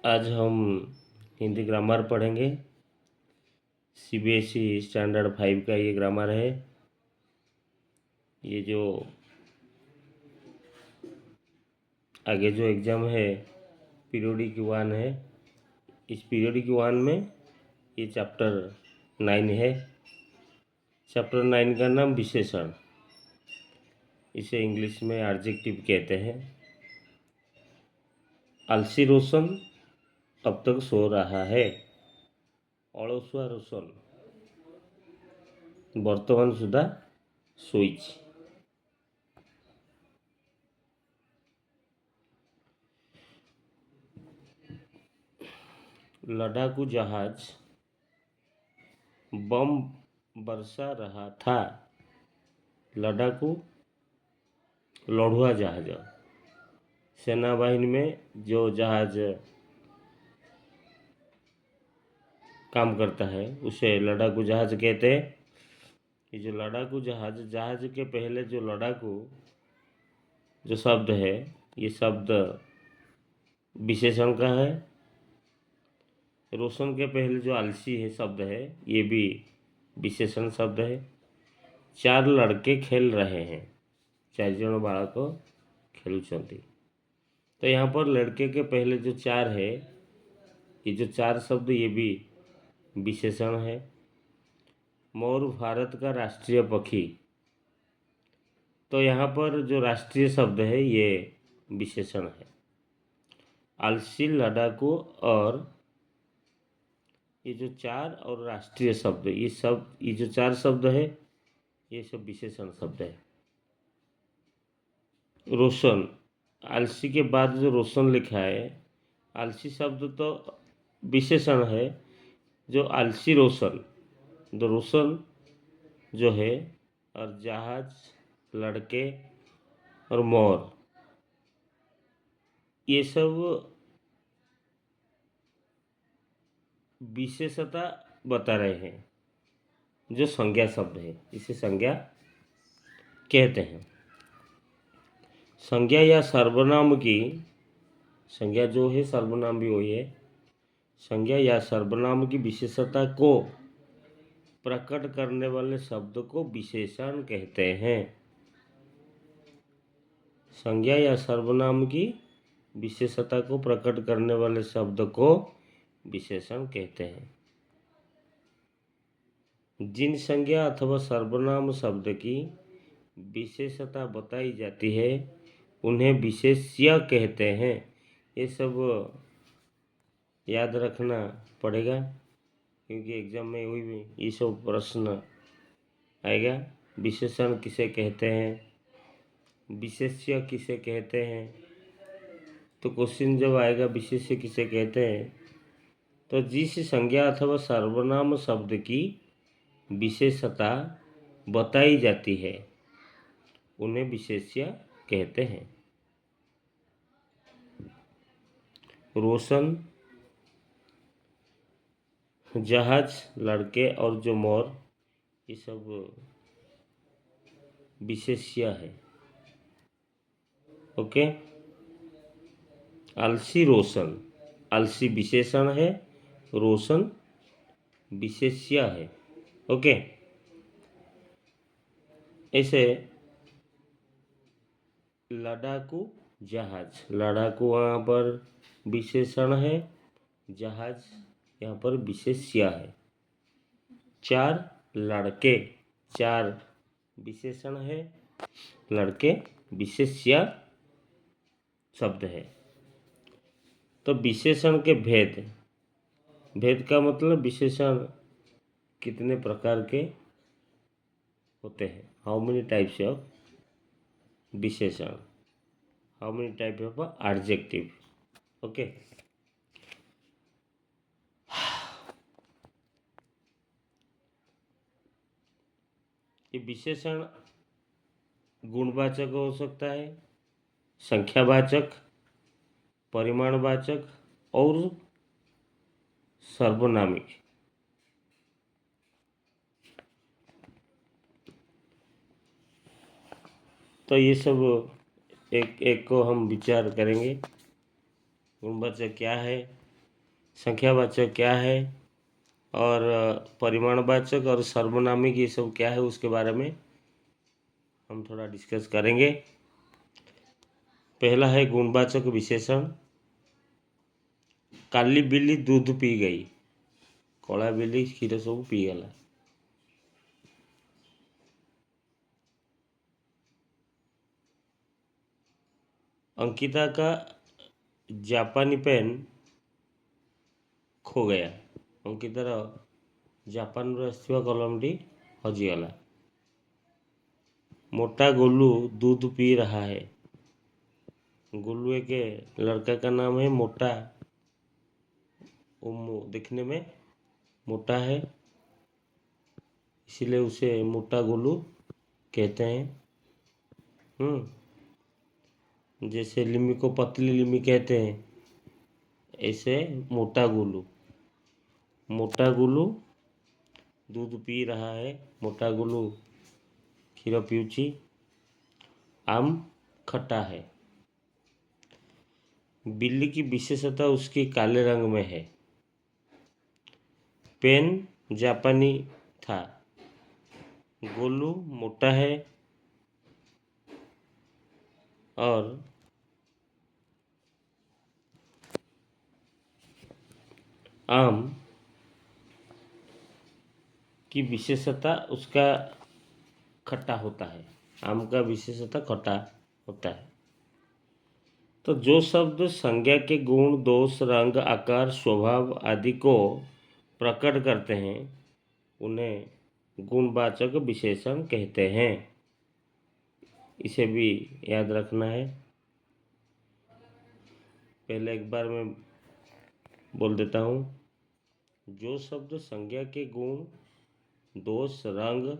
आज हम हिंदी ग्रामर पढ़ेंगे। सीबीएसई स्टैंडर्ड 5 का ये ग्रामर है। ये जो आगे जो एग्ज़ाम है पीरियोडिक 1 है। इस पीरियोडिक 1 में ये चैप्टर 9 है। चैप्टर 9 का नाम विशेषण, इसे इंग्लिश में एडजेक्टिव कहते हैं। आलसी रोशन अब तक सो रहा है। अलसुआ रोशन वर्तमान सुधा शोइछि। लड़ाकू जहाज बम बरसा रहा था। लड़ाकू लड़ुआ जहाज, सेना बाहिनी में जो जहाज काम करता है उसे लड़ाकू जहाज कहते हैं। ये जो लड़ाकू जहाज के पहले जो लड़ाकू जो शब्द है, ये शब्द विशेषण का है। रोशन के पहले जो आलसी है शब्द है, ये भी विशेषण शब्द है। 4 लड़के खेल रहे हैं, 4 जन बालक खेलुचंती। तो यहाँ पर लड़के के पहले जो 4 है, ये जो 4 शब्द ये भी विशेषण है। मोर भारत का राष्ट्रीय पक्षी, तो यहाँ पर जो राष्ट्रीय शब्द है ये विशेषण है। आलसी, लड़ाकू और ये जो 4 और राष्ट्रीय शब्द, ये जो 4 शब्द है ये सब विशेषण शब्द है। रोशन, आलसी के बाद जो रोशन लिखा है, आलसी शब्द तो विशेषण है। जो आलसी रोशन, जो रोशन जो है, और जहाज, लड़के और मोर, ये सब विशेषता बता रहे हैं। जो संज्ञा शब्द है इसे संज्ञा कहते हैं। संज्ञा या सर्वनाम की, संज्ञा जो है सर्वनाम भी वही है। संज्ञा या सर्वनाम की विशेषता को प्रकट करने वाले शब्द को विशेषण कहते हैं। संज्ञा या सर्वनाम की विशेषता को प्रकट करने वाले शब्द को विशेषण कहते हैं। जिन संज्ञा अथवा सर्वनाम शब्द की विशेषता बताई जाती है उन्हें विशेष्य कहते हैं। ये सब याद रखना पड़ेगा, क्योंकि एग्जाम में वही भी ये सब प्रश्न आएगा। विशेषण किसे कहते हैं, विशेष्य किसे कहते हैं, तो क्वेश्चन जब आएगा विशेष्य किसे कहते हैं, तो जिस संज्ञा अथवा सर्वनाम शब्द की विशेषता बताई जाती है उन्हें विशेष्य कहते हैं। रोशन, जहाज, लड़के और जो मोर, ये सब विशेष्य है। ओके। आलसी रोशन, आलसी विशेषण है, रोशन विशेष्य है। ओके। ऐसे लड़ाकू जहाज, लड़ाकू वहाँ पर विशेषण है, जहाज यहाँ पर विशेष्य है। 4 लड़के, 4 विशेषण है, लड़के विशेष्य शब्द है। तो विशेषण के भेद, भेद का मतलब विशेषण कितने प्रकार के होते हैं, हाउ मेनी टाइप्स ऑफ विशेषण, how many type of adjective. Okay. ये विशेषण गुणवाचक हो सकता है, संख्यावाचक, परिमाणवाचक और सर्वनामिक। तो ये सब एक एक को हम विचार करेंगे। गुणवाचक क्या है, संख्यावाचक क्या है और परिमाणवाचक और सर्वनामिक ये सब क्या है उसके बारे में हम थोड़ा डिस्कस करेंगे। पहला है गुणवाचक विशेषण। काली बिल्ली दूध पी गई, कला बिल्ली क्षीर सब पीगला। अंकिता का जापानी पेन खो गया, अंकितार जापान आसथिबा कलमटी हजिगला। मोटा गोलू दूध पी रहा है, गोलू एक लड़का का नाम है मोटा, वो दिखने में मोटा है इसीलिए उसे मोटा गोलू कहते हैं। जैसे लिम्मी को पतली लिम्मी कहते हैं, ऐसे मोटा गोलू। मोटा गोलू दूध पी रहा है, मोटा गोलू क्षीर पिउची। आम खट्टा है। बिल्ली की विशेषता उसके काले रंग में है। पेन जापानी था। गोलू मोटा है और आम की विशेषता उसका खट्टा होता है। आम का विशेषता खट्टा होता है। तो जो शब्द संज्ञा के गुण, दोष, रंग, आकार, स्वभाव आदि को प्रकट करते हैं उन्हें गुणवाचक विशेषण कहते हैं। इसे भी याद रखना है। पहले एक बार मैं बोल देता हूँ। जो शब्द संज्ञा के गुण, दोष, रंग,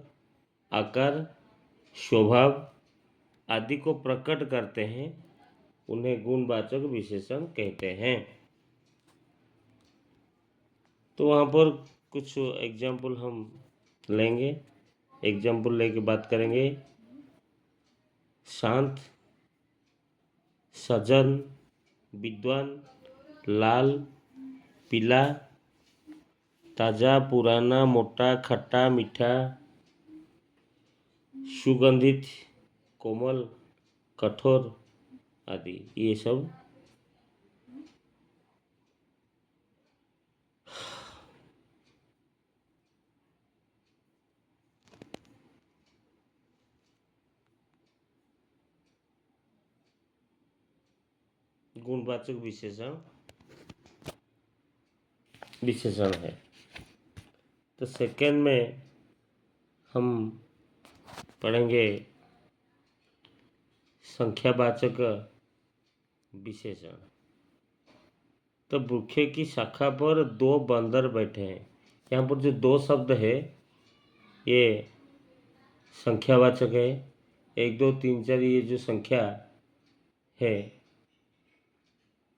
आकार, स्वभाव आदि को प्रकट करते हैं उन्हें गुणवाचक विशेषण कहते हैं। तो वहाँ पर कुछ एग्जाम्पल हम लेंगे, एग्जाम्पल लेके बात करेंगे। शांत, सजन, विद्वान, लाल, पीला, ताज़ा, पुराना, मोटा, खट्टा, मीठा, सुगंधित, कोमल, कठोर आदि ये सब गुणवाचक विशेषण है। तो सेकेंड में हम पढ़ेंगे संख्यावाचक विशेषण। तो वृक्ष की शाखा पर दो बंदर बैठे हैं। यहाँ पर जो दो शब्द है ये संख्यावाचक है। 1 2 3 4 ये जो संख्या है,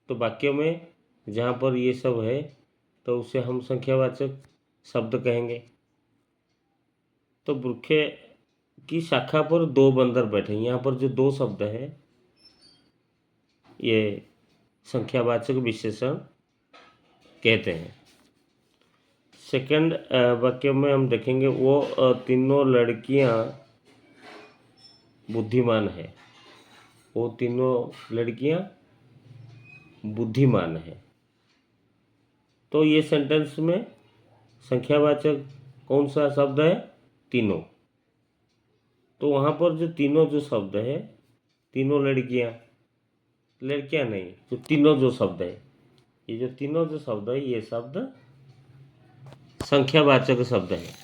तो वाक्य में जहाँ पर ये सब है तो उसे हम संख्यावाचक शब्द कहेंगे। तो वृक्ष की शाखा पर दो बंदर बैठे, यहाँ पर जो दो शब्द है ये संख्यावाचक विशेषण कहते हैं। सेकंड वाक्य में हम देखेंगे वो तीनों लड़कियां बुद्धिमान है। वो तीनों लड़कियां बुद्धिमान है। तो ये सेंटेंस में संख्यावाचक कौन सा शब्द है? तीनों। तो वहाँ पर जो तीनों जो शब्द है, तीनों लड़कियां, लड़कियां नहीं, जो तीनों जो शब्द है, ये जो तीनों जो शब्द है ये शब्द संख्यावाचक शब्द है।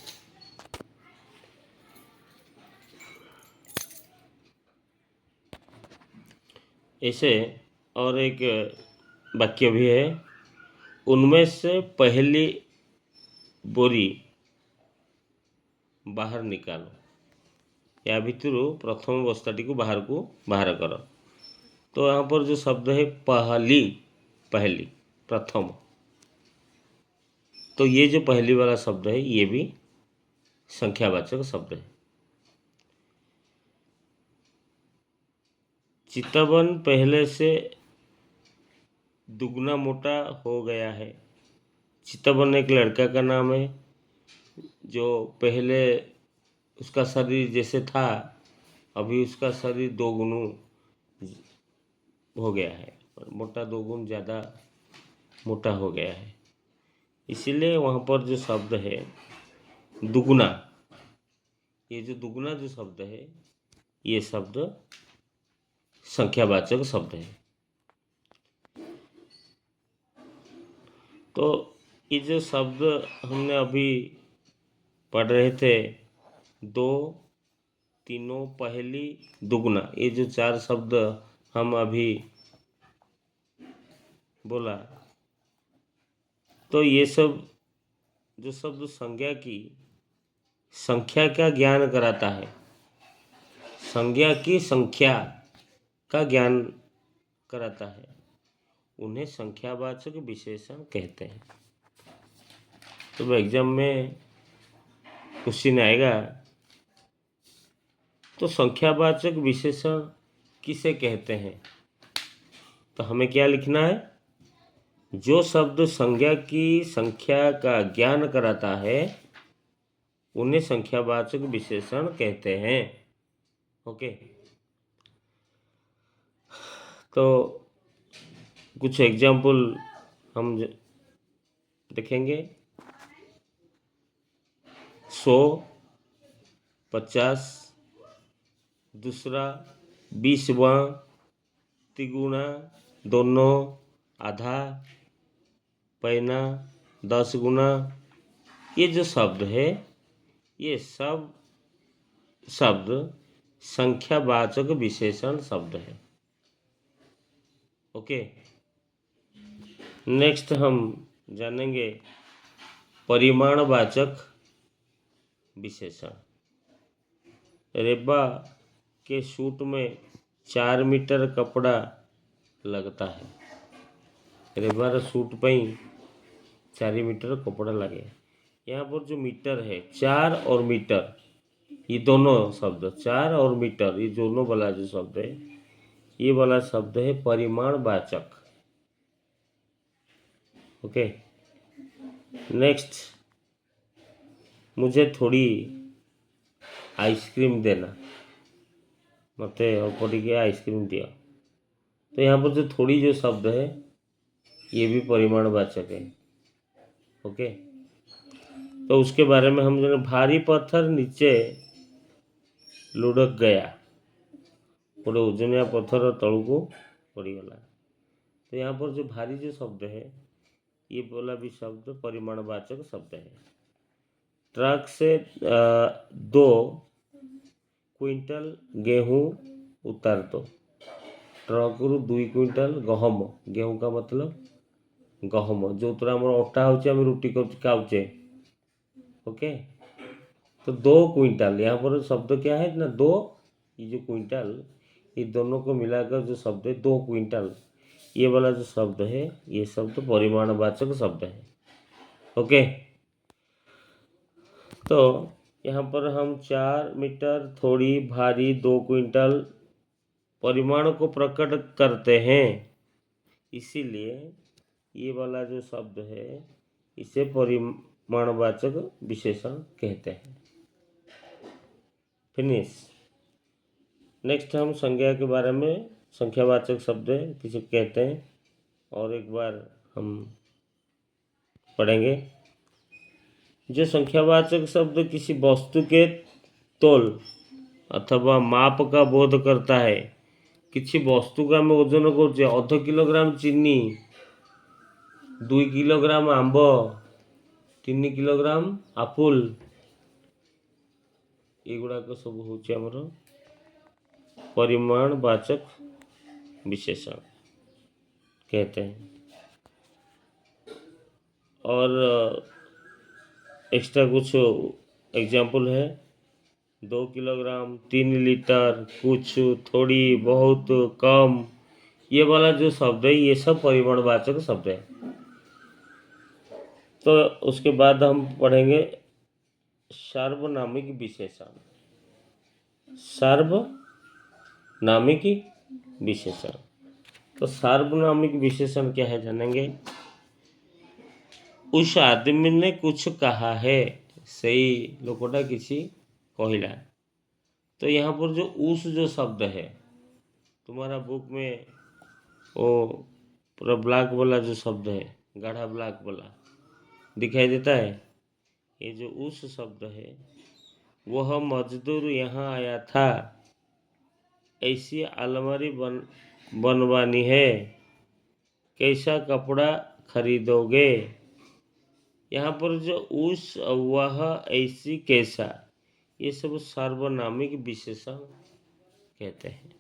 ऐसे और एक वाक्य भी है, उनमें से पहली बोरी बाहर निकालो, या भितरु प्रथम बस्ताटी को बाहर कर। तो यहाँ पर जो शब्द है पहली, पहली, प्रथम, तो ये जो पहली वाला शब्द है ये भी संख्यावाचक शब्द है। चितवन पहले से दुगना मोटा हो गया है। चितवन एक लड़का का नाम है जो पहले उसका शरीर जैसे था, अभी उसका शरीर 2 गुना हो गया है, मोटा 2 गुना ज़्यादा मोटा हो गया है। इसीलिए वहाँ पर जो शब्द है दुगुना, ये जो दुगुना जो शब्द है ये शब्द संख्यावाचक शब्द है। तो ये जो शब्द हमने अभी पढ़ रहे थे, 2, तीनों, पहली, दुगुना, ये जो 4 शब्द हम अभी बोला, तो ये सब जो शब्द संज्ञा की संख्या का ज्ञान कराता है, संज्ञा की संख्या का ज्ञान कराता है, उन्हें संख्यावाचक विशेषण कहते हैं। तो एग्जाम में क्वेश्चन आएगा तो संख्यावाचक विशेषण किसे कहते हैं, तो हमें क्या लिखना है, जो शब्द संज्ञा की संख्या का ज्ञान कराता है उन्हें संख्यावाचक विशेषण कहते हैं। ओके, तो कुछ एग्जाम्पल हम देखेंगे। 100, 50, दूसरा 20वां, तिगुना, दोनों, आधा, पैना, 10 गुना, ये जो शब्द है ये सब शब्द संख्यावाचक विशेषण शब्द है। ओके, नेक्स्ट हम जानेंगे परिमाणवाचक विशेषण। रेबा के सूट में 4 मीटर कपड़ा लगता है। रेबार सूट पर 4 मीटर कपड़ा लगे। यहाँ पर जो मीटर है, 4 और मीटर, ये दोनों शब्द 4 और मीटर, ये दोनों वाला जो शब्द है, ये वाला शब्द है परिमाणवाचक। ओके, नेक्स्ट, मुझे थोड़ी आइसक्रीम देना, मत पड़ी आइसक्रीम दिया। तो यहाँ पर जो थोड़ी जो शब्द है ये भी परिमाणवाचक है। ओके, तो उसके बारे में हम जो भारी पत्थर नीचे लुढ़क गया, गोटे ओजनिया पत्थर तलू को पड़गला। तो यहाँ पर जो भारी जो शब्द है ये वाला भी शब्द परिमाणवाचक शब्द है। ट्रक से 2 क्विंटल गेहूँ उतार दो। ट्रक रु 2 क्विंटल गहम, गेहूँ का मतलब गहम, जो तरह आम अटा हो रुटी खाऊचे। ओके, तो 2 क्विंटल, यहाँ पर शब्द क्या है ना 2, ये जो क्विंटल, ये दोनों को मिलाकर जो शब्द है 2 क्विंटल, ये वाला जो शब्द है ये शब्द परिमाणवाचक शब्द है। ओके, तो यहाँ पर हम 4 मीटर, थोड़ी, भारी, 2 क्विंटल परिमाण को प्रकट करते हैं, इसीलिए ये वाला जो शब्द है इसे परिमाणवाचक विशेषण कहते हैं। फिनिश। नेक्स्ट हम संज्ञा के बारे में, संख्यावाचक शब्द किसे कहते हैं और एक बार हम पढ़ेंगे। जो संख्यावाचक शब्द किसी वस्तु के तोल अथवा माप का बोध करता है, किसी वस्तु का आम ओजन कर 0.5 किलोग्राम चीनी, 2 किलोग्राम आंब, 3 किलोग्राम आपुल, एगुड़ाक सब हूँ आमर परिमाणवाचक विशेषण कहते हैं। और एक्स्ट्रा कुछ एग्जाम्पल है, 2 किलोग्राम, 3 लीटर, कुछ, थोड़ी, बहुत, कम, ये वाला जो शब्द है ये सब परिमाणवाचक शब्द है। तो उसके बाद हम पढ़ेंगे सार्वनामिक विशेषण। सार्वनामिक विशेषण, तो सार्वनामिक विशेषण क्या है जानेंगे। उस आदमी ने कुछ कहा है, सही लोकटा किसी कहला। तो यहाँ पर जो उस जो शब्द है, तुम्हारा बुक में वो पूरा ब्लैक वाला जो शब्द है, गाढ़ा ब्लैक वाला दिखाई देता है। ये जो उस शब्द है, वह मजदूर यहाँ आया था, ऐसी अलमारी बनवानी है, कैसा कपड़ा खरीदोगे। यहाँ पर जो उस, वह, ऐसी, कैसा, ये सब सर्वनामिक विशेषण कहते हैं।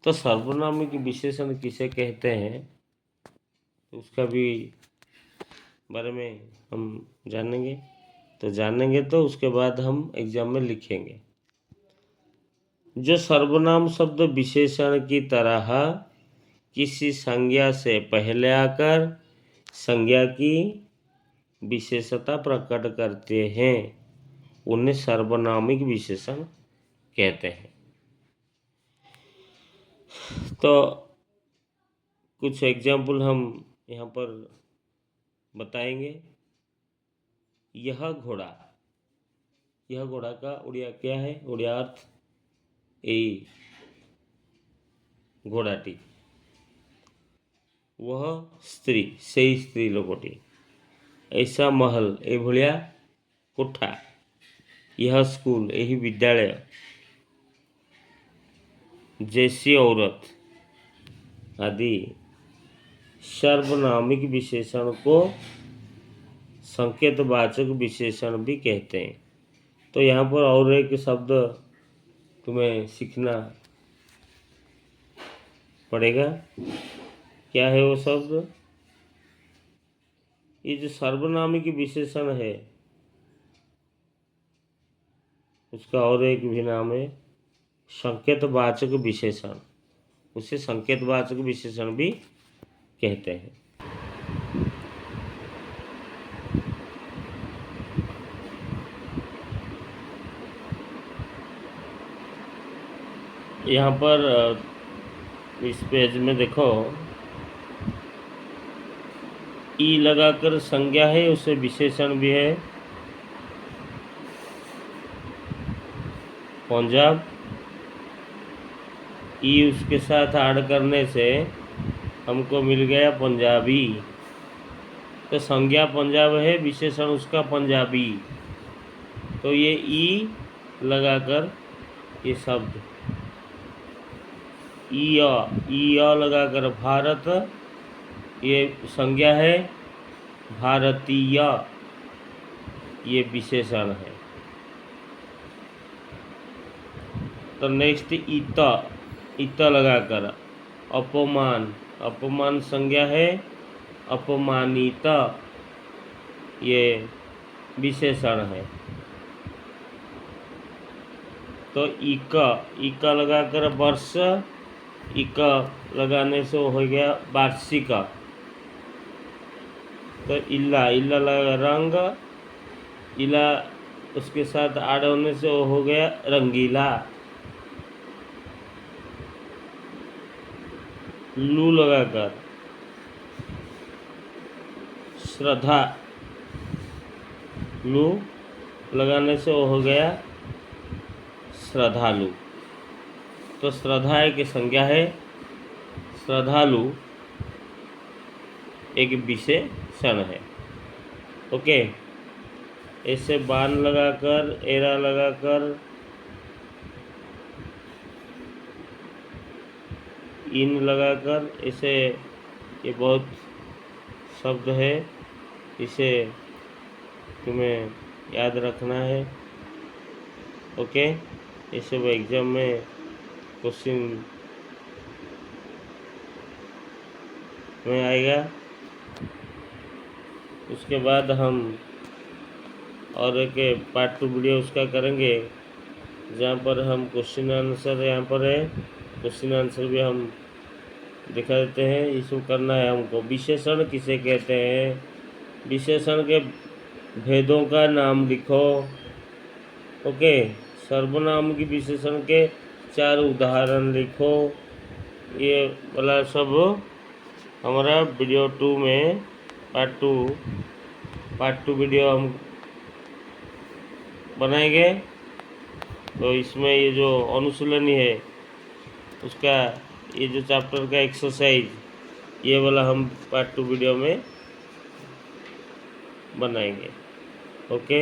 तो सर्वनामिक विशेषण किसे कहते हैं, तो उसका भी बारे में हम जानेंगे तो उसके बाद हम एग्जाम में लिखेंगे। जो सर्वनाम शब्द विशेषण की तरह किसी संज्ञा से पहले आकर संज्ञा की विशेषता प्रकट करते हैं, उन्हें सर्वनामिक विशेषण कहते हैं। तो कुछ एग्जाम्पल हम यहाँ पर बताएंगे। यह घोड़ा का उड़िया क्या है, उड़िया अर्थ यही घोड़ाटी। वह स्त्री, से स्त्री लोकटी। ऐसा महल, ए भलिया कोठा। यह स्कूल, यही विद्यालय। जैसी औरत आदि सर्वनामिक विशेषण को संकेतवाचक विशेषण भी कहते हैं। तो यहाँ पर और एक शब्द तुम्हें सीखना पड़ेगा। क्या है वो शब्द? ये जो सर्वनामिक विशेषण है, उसका और एक भी नाम है संकेतवाचक विशेषण। उसे संकेतवाचक विशेषण भी कहते हैं। यहाँ पर इस पेज में देखो, ई लगाकर संज्ञा है, उसे विशेषण भी है। पंजाब, ई उसके साथ ऐड करने से हमको मिल गया पंजाबी। तो संज्ञा पंजाब है, विशेषण उसका पंजाबी। तो ये ई लगाकर ये शब्द ई लगाकर भारत, ये संज्ञा है, भारतीय ये विशेषण है। तो नेक्स्ट इत लगाकर अपमान संज्ञा है, अपमानित ये विशेषण है। तो इक लगाकर वर्ष, इक लगाने से हो गया वार्षिक। तो इल्ला लगा रंग, इला उसके साथ आड़ होने से हो गया रंगीला। लू लगाकर श्रद्धा, लू लगाने से हो गया श्रद्धालु। तो श्रद्धा एक संज्ञा है, श्रद्धालु एक विशेषण है। ओके, ऐसे बान लगाकर, एरा लगाकर, इन लगाकर, इसे ये बहुत शब्द है, इसे तुम्हें याद रखना है। ओके, इसे वो एग्जाम में क्वेश्चन में आएगा। उसके बाद हम और एक पार्ट 2 वीडियो उसका करेंगे, जहाँ पर हम क्वेश्चन आंसर, यहाँ पर है क्वेश्चन आंसर भी हम दिखा देते हैं। इसको करना है हमको। विशेषण किसे कहते हैं, विशेषण के भेदों का नाम लिखो। ओके, सर्वनाम की विशेषण के 4 उदाहरण लिखो। ये वाला सब हमारा वीडियो 2 में पार्ट टू वीडियो हम बनाएंगे। तो इसमें ये जो अनुशीलनी है उसका ये जो चैप्टर का एक्सरसाइज ये वाला हम पार्ट टू वीडियो में बनाएंगे। ओके।